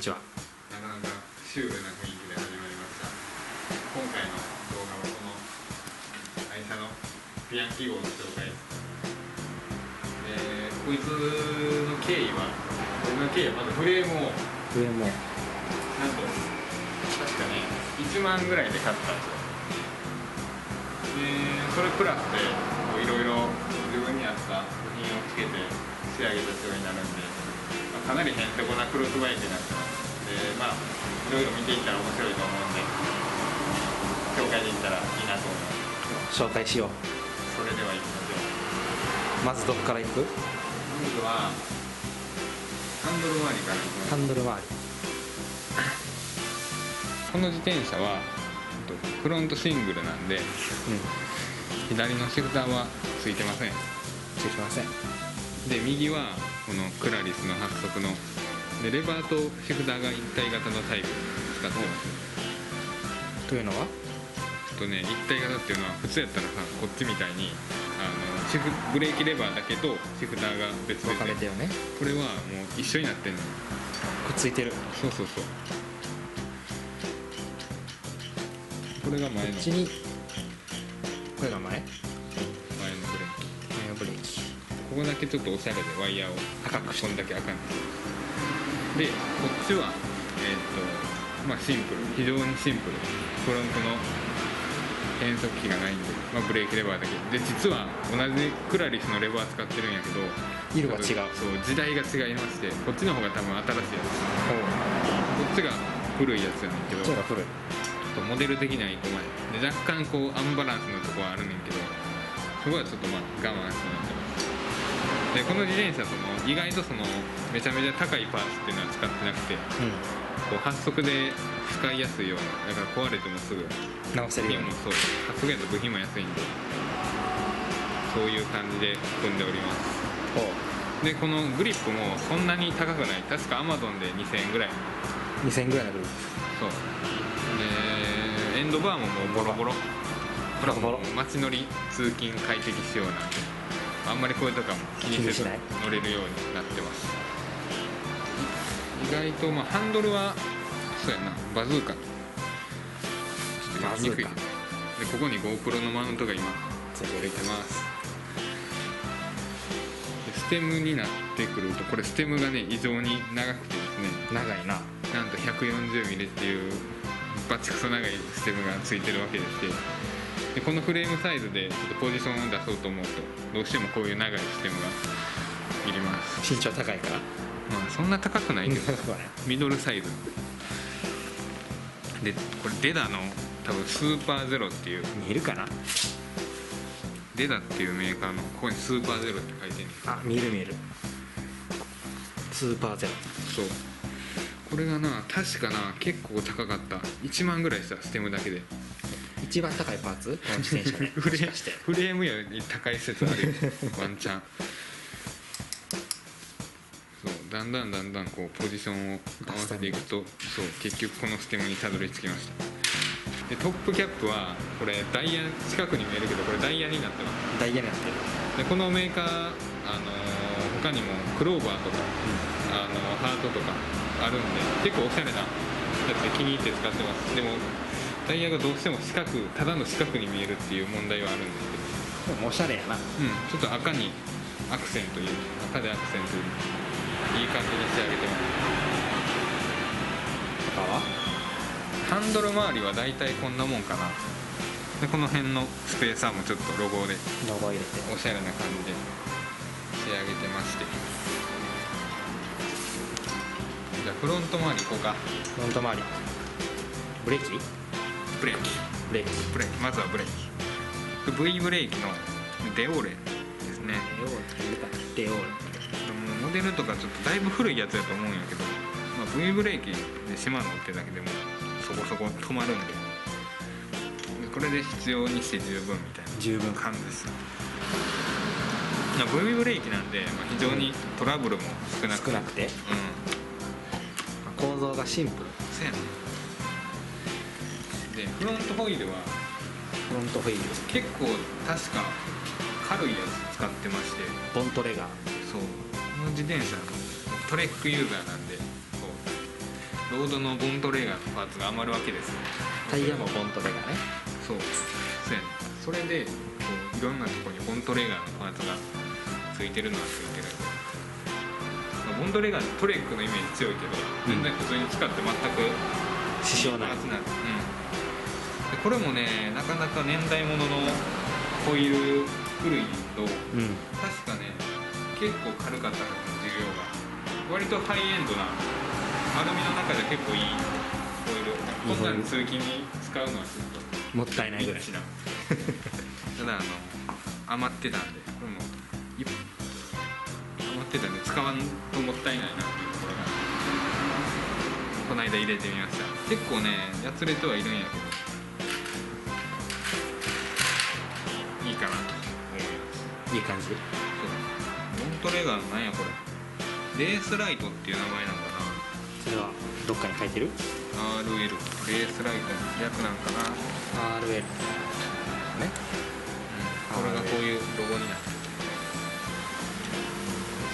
ちは。なかなかシュールな雰囲気で始まりました。今回の動画はこの愛車のビアンキ号の紹介。こいつの経緯はまずフレームをなんと確かね1万ぐらいで買ったんですよ。それプラスでいろいろ自分に合った部品をつけて仕上げた仕様になるんで、かなりへんてこなクロスバイクになってます。でいろいろ見ていったら面白いと思うんで紹介できたらいいなと思います。紹介しよう。それでは行きましょう。まずどこから行く？まずはハンドル周りから行きます。ハンドル周り。この自転車はフロントシングルなんで、左のシフターはついてません。ついてません。で右はこのクラリスの8速のでレバーとシフターが一体型のタイプ使ってます。というのは一体型っていうのは普通やったらさこっちみたいにブレーキレバーだけとシフターが別々分かれてるね。これはもう一緒になってんの。くっついてる。そうこれが前のこっちにこれが前のブレーキ。ここだけちょっとおしゃれでワイヤーを赤くこんだけ赤にで、こっちはシンプル、非常にシンプル。フロントの変速機がないんで、ブレーキレバーだけで、実は同じクラリスのレバー使ってるんやけど色が違う。そう時代が違いまして、こっちの方が多分新しいやつ、こっちが古いやつやねんけど、こっちが古い。モデル的には1個前で、若干こうアンバランスのとこはあるねんけど、そこはちょっと我慢してなってます。でこの自転車意外とめちゃめちゃ高いパーツっていうのは使ってなくて、こう8速で使いやすいような、だから壊れてもすぐ直せるように。そう8速やと部品も安いんで、そういう感じで組んでおります。でこのグリップもそんなに高くない。確か Amazon で2000円ぐらい。2000円ぐらいのグリッそうでエンドバーももうボロボロ。街乗り通勤快適仕様なんで、あんまりこういうとかも気にせず乗れるようになってます。意外とハンドルはそうやな、バズーカ。ちょっと見にくい。でここに GoPro のマウントが今ついてます。でステムになってくると、これステムがね異常に長くてですね、長いな。なんと 140mm っていうバチクソ長いステムがついてるわけでして、でこのフレームサイズでちょっとポジションを出そうと思うとどうしてもこういう長いステムがいります。身長高いから。そんな高くないけどミドルサイズで、これデダの多分スーパーゼロっていう、見えるかな。デダっていうメーカーのここにスーパーゼロって書いてんねん。見える。スーパーゼロ。そうこれが確か結構高かった。1万ぐらいしたステムだけで。一番高いパーツこの自転車でフレームより高い説あるよワンチャン。そうだんだんこうポジションを合わせていくと、そう結局このステムにたどり着きました。でトップキャップはこれダイヤ、近くに見えるけどこれダイヤになってます。ダイヤになってる。でこのメーカー、他にもクローバーとか、ハートとかあるんで、結構おしゃれなやつで気に入って使ってます。でもダイヤがどうしてもただの四角に見えるっていう問題はあるんですけど、でもおしゃれやな。ちょっと赤にアクセント入れて、赤でアクセント入れていい感じに仕上げてます。他はハンドル周りはだいたいこんなもんかな。でこの辺のスペーサーもちょっとロゴ入れておしゃれな感じで仕上げてまして、じゃあフロント周り行こうか。フロント周り。ブレーキ。まずはブレーキ。V ブレーキのデオーレですね。デオーレ。モデルとかちょっとだいぶ古いやつだと思うんやけど、V ブレーキでしまうのってだけでもそこそこ止まるんで、これで必要にして十分みたいな感じです。V ブレーキなんで、非常にトラブルも少なくて、構造がシンプル。そうやね。でフロントホイールは結構確か軽いやつ使ってまして、ボントレガー。そうこの自転車トレックユーザーなんで、ロードのボントレーガーのパーツが余るわけですよ。タイヤもボントレがね。そうやね。それでこういろんなところにボントレーガーのパーツがついてるのはついてるんで、まあ、ボントレーガーのトレックのイメージ強いけど、全然普通に使って全く支障ない。パーツなんで、でこれもねなかなか年代物のホイール古いけど、確かね結構軽かったはずの重量が割とハイエンドなアルミの中で結構いいホイール、こんなん通勤に使うのはちょっともったいないぐらい。ただ余ってたんで、これも余ってたんで使わんともったいないなっていうところがこの間入れてみました。結構ねやつれてはいるんやけどいいかなと思います。いい感じ。そうボントレーガーのなんやこれレースライトっていう名前なんかそれはどっかに書いてる？ RL レースライトの略なんかな。 RL ね。これがこういうロゴになってる。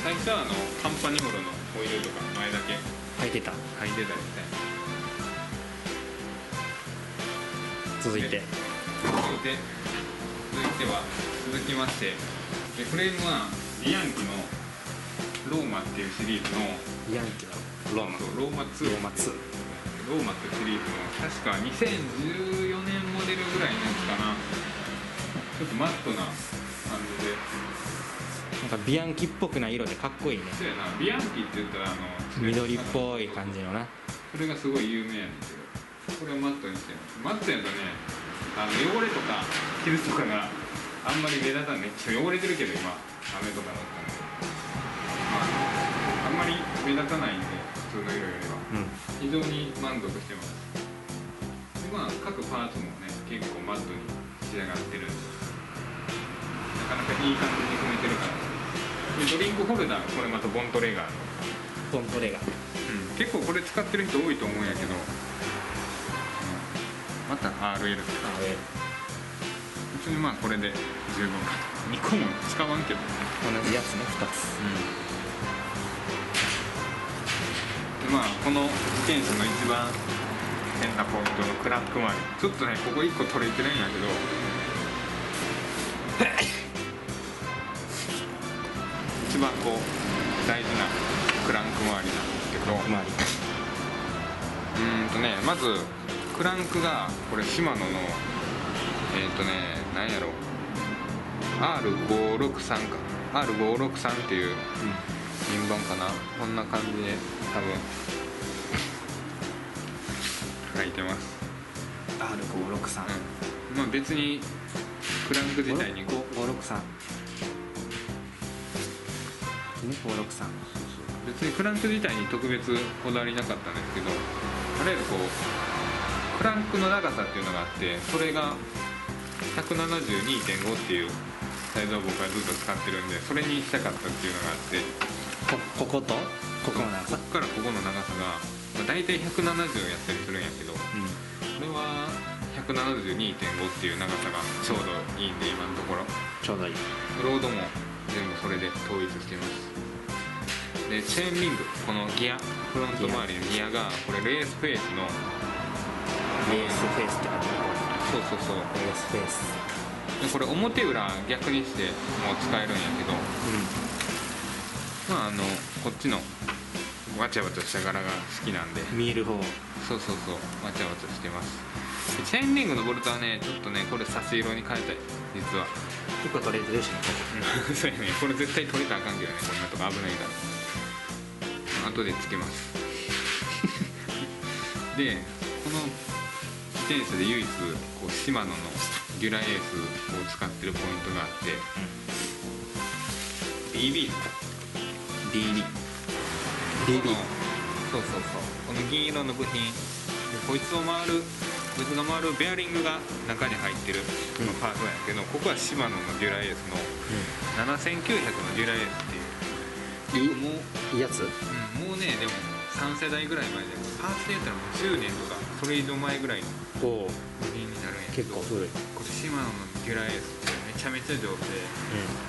最初はカンパニモロのホイールとか前だけ書いてた。履いてたみたいな。続いて続きましてでフレームはビアンキのローマっていうシリーズのヤンキのローマ。ローマ2ローマ2。ローマっていうシリーズの確か2014年モデルぐらいのやつかな。ちょっとマットな感じで、なんかビアンキっぽくない色でかっこいいね。そうやな。ビアンキって言ったら緑っぽい感じのな。これがすごい有名やねんけど、これをマットにしてる。マットやとね汚れとか傷とかがあんまり目立たない。汚れてるけど今雨とかだったんで、あんまり目立たないんで普通の色よりは、非常に満足してます。で各パーツもね結構マットに仕上がってるんでなかなかいい感じに組めてるから。でドリンクホルダーこれまたボントレーガーのボントレが。結構これ使ってる人多いと思うんやけど、また RL とか別にこれで十分かと。2個も使わんけどね。同じやつね、2つ。でこの自転車の一番変なポイントのクランク周り、ちょっとねここ1個取れてるんやけど一番こう大事なクランク周りなんですけど、まずクランクがこれシマノの何やろ R563 か R563 っていう品番かな。こんな感じで多分書いてます。 R563、別にクランク自体に563別にクランク自体に特別こだわりなかったんですけど、とりあえずこうクランクの長さっていうのがあって、それが 172.5 っていうサイズを僕はずっと使ってるんで、それにしたかったっていうのがあって、こことここの長さ、ここからここの長さが、大体170やったりするんやけど、これは 172.5 っていう長さがちょうどいいんで、今のところちょうどいい。ロードも全部それで統一しています。でチェーンリング、このギアフロント周りのギアがこれレースフェイスのレースフェイスって感じ。そうレースフェイスでこれ表裏逆にしても使えるんやけど、こっちのわちゃわちゃした柄が好きなんで、見える方。そうわちゃわちゃしてます。でチェーンリングのボルトはねちょっとねこれ差し色に変えたい実は。結構取れてるしね。そうやね、これ絶対取れたらあかんけどね、こんなとこ危ないから後でつけますでこの自転車で唯一こうシマノのデュラエースを使ってるポイントがあって、BB そうこの銀色の部品でこいつが回るベアリングが中に入ってるパーツなんやけど、ここはシマノのデュラエースの7900のデュラエースっていう、もういいやつ。もうねでも3世代ぐらい前でパーツで言ったらもう10年とかそれ以上前ぐらいの部品になるんやけど、結構古い。これシマノのデュラエースってめちゃめちゃ丈夫で、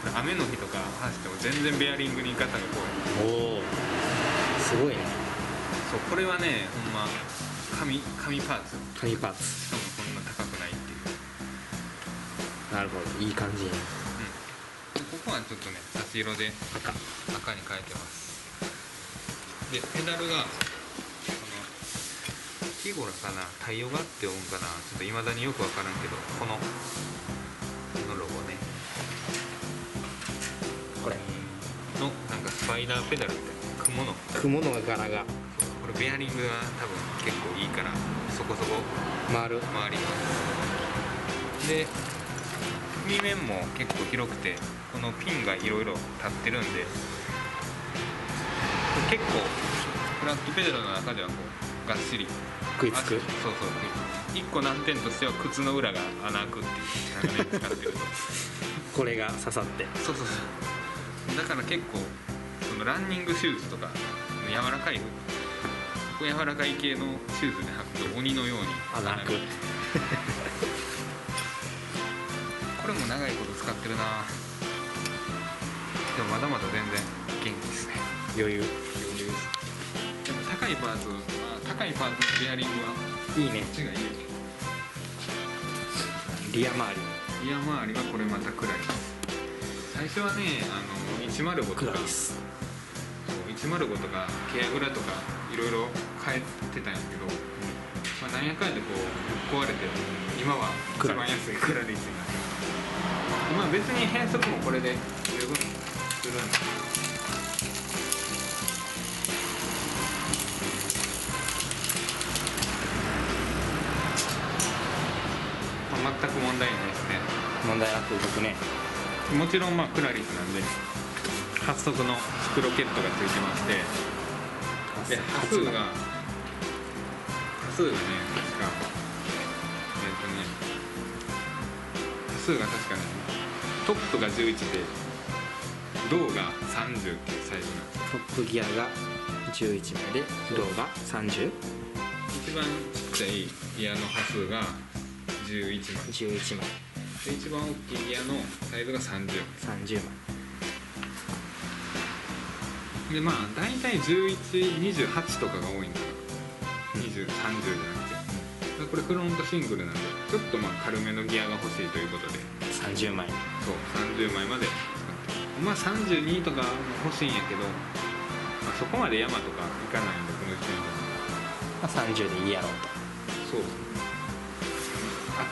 これ雨の日とか走っても全然ベアリングにガタが来ない。おお、すごいね。そそうこれはねほんま紙パーツ、紙パーツ、しかもそんな高くないっていう。なるほど、いい感じに。でここはちょっとね差し色で赤に変えてます。でペダルが日頃かな、太陽がって思うかな、ちょっといまだによく分からんけど、このロゴね、これのなんかスパイダーペダルみたいな雲の柄がこれベアリングが多分結構いいからそこそこ回りますで、踏み面も結構広くて、このピンがいろいろ立ってるんで、結構フラットペダルの中ではこうがっしり食いつく。そう1個難点としては靴の裏が穴開くっていう長年使ってるとこれが刺さって、そうだから結構そのランニングシューズとか柔らかい系のシューズで履くと鬼のように穴開くこれも長いこと使ってるな。でもまだまだ全然元気ですね。余裕。でも高いパーツのベアリングはいいね。こっちがいいよ。リア周リア周りはこれまた暗いです。最初はね105とか105とかケアグラとかいろいろ変えてたんやけど、なんやかんやでこう壊れて今は一番安いクラリスになってます。別に変速もこれで十分するんで。全く問題ないですね。問題なく動くね。もちろんクラリスなんで8速のスクロケットがついてまして、で波数がね確か波数が確かねトップが11でローが30っていうサイズなんですよ。トップギアが11枚でローが 30？ 一番ちっちゃいギアの波数が11枚11枚で、一番大きいギアのサイズが30枚で、大体1128とかが多いんだよ。2030じゃなくて、これフロントシングルなんでちょっと軽めのギアが欲しいということで30枚そう30枚まで使って、32とかも欲しいんやけど、そこまで山とか行かないんでこの時点で30でいいやろうと。そう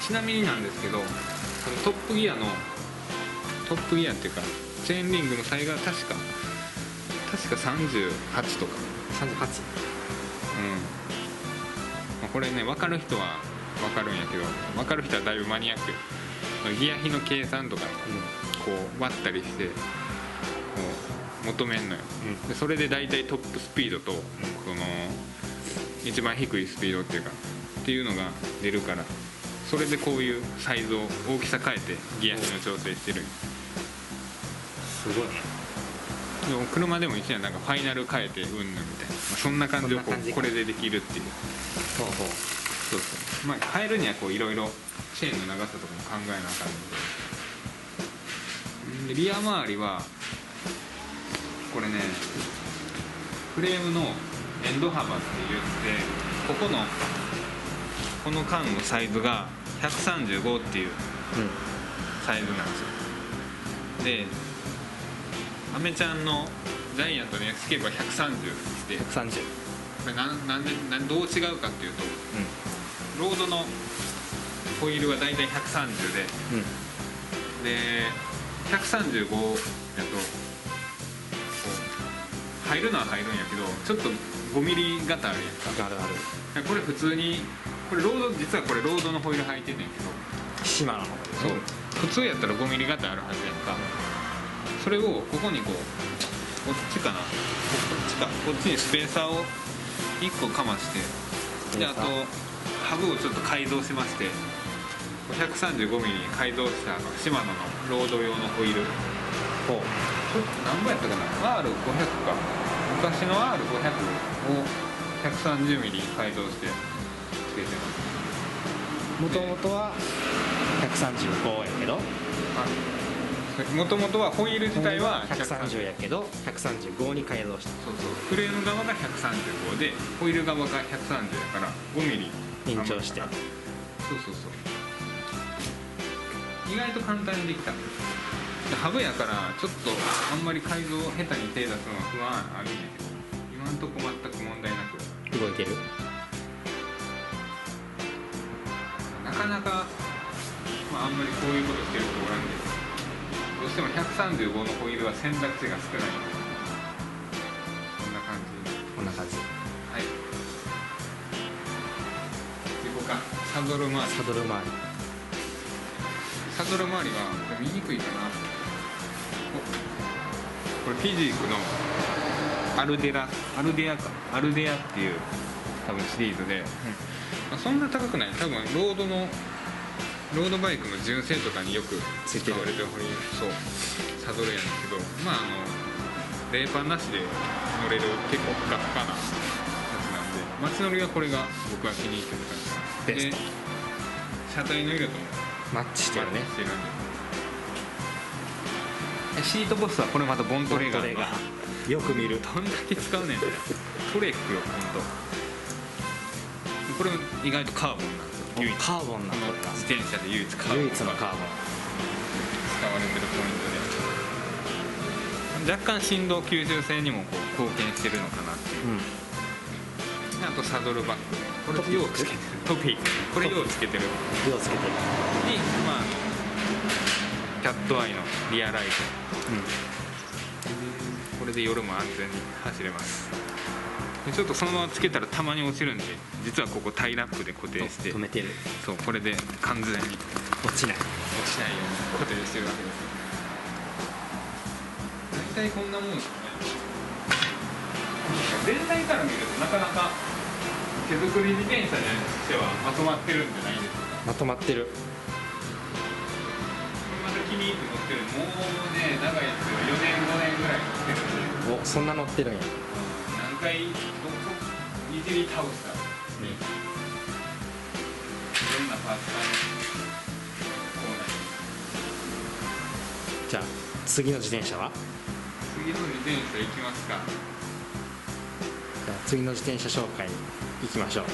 ちなみになんですけど、このトップギアっていうかチェーンリングのサイが確か38とか38。これね分かる人は分かるんやけど、分かる人はだいぶマニアック。ギア比の計算とかこう割ったりしてこう求めんのよ、でそれで大体トップスピードとその一番低いスピードっていうのが出るから、それでこういうサイズを大きさ変えてギア比の調整してる。すごいね。でも車でも一緒やん、なんかファイナル変えてうんぬんみたいな、そんな感じをこれでできるっていう。そう変えるにはこういろいろチェーンの長さとかも考えなあかんので、リア周りはこれねフレームのエンド幅って言って、この間のサイズが135っていうサイズなんですよ。でアメちゃんのジャイアントのエスケープは130で、130。どう違うかっていうと、ロードのホイールが大体130で、135やとこう入るのは入るんやけど、ちょっと5ミリ型あるやんか。ある。これ普通に実はこれロードのホイール履いてんねんけど、シマノの方でそう普通やったら5ミリ型あるはずやんか。それをここにこっちにスペーサーを1個かまして、であとハブをちょっと改造しまして、135ミリに改造したシマノのロード用のホイール、何本やったかな、 R500 か、昔の R500 を130ミリに改造してつけてます。もともとは135やけど、もともとはホイール自体は130やけど135に改造した。そうそう、フレーム側が135でホイール側が130だから5ミリ延長して。そうそうそう、意外と簡単にできた。ハブやからちょっとあんまり改造下手に手出すのは不安あるんやけど、今んとこ全く問題なく動いてる。なかなか、あんまりこういうことしてる人おらんけど、どうしても135のホイールは選択肢が少ないので、こんな感じ。こんな感じ。はい、行こうか。サドル周り。サドル周り。サドル周りはこれ見にくいかな。これフィジークのアルデアっていう多分シリーズで、そんな高くない。多分ロードバイクの純正とかによく使われてるそうサドルやねんけど、レーパーなしで乗れる結構ふかふかなやつなんで、街乗りはこれが僕は気に入ってる感じで、車体の色ともマッチしてるね。シートボスはこれまたボントレーガーよく見る。どんだけ使うねんってトレックよほんと。これ意外とカーボンなんですよ。唯一カーボンなの。自転車で唯一カーボン、唯一のカーボン使われてるポイントで、若干振動吸収性にもこう貢献してるのかなっていう、あとサドルバッグ、これ用つけてるトピー、これ用つけてる用つけてるに、キャットアイのリアライト、これで夜も安全に走れます。でちょっとそのままつけたらたまに落ちるんで、実はここタイラップで固定して止めてる。そう、これで完全に落ちないように固定してるわけです。大体こんなもんですかね。全体から見るとなかなか手作り自転車にしてはまとまってるんじゃないですか。まとまってる。また気に入って乗ってる。もうね、長いですよ。4年5年ぐらい乗ってるんで。お、そんな乗ってるんや。何回いじり倒したら、いろんなパーツがこうなり。じゃあ次の自転車は？次の自転車行きますか。じゃあ次の自転車紹介に行きましょう。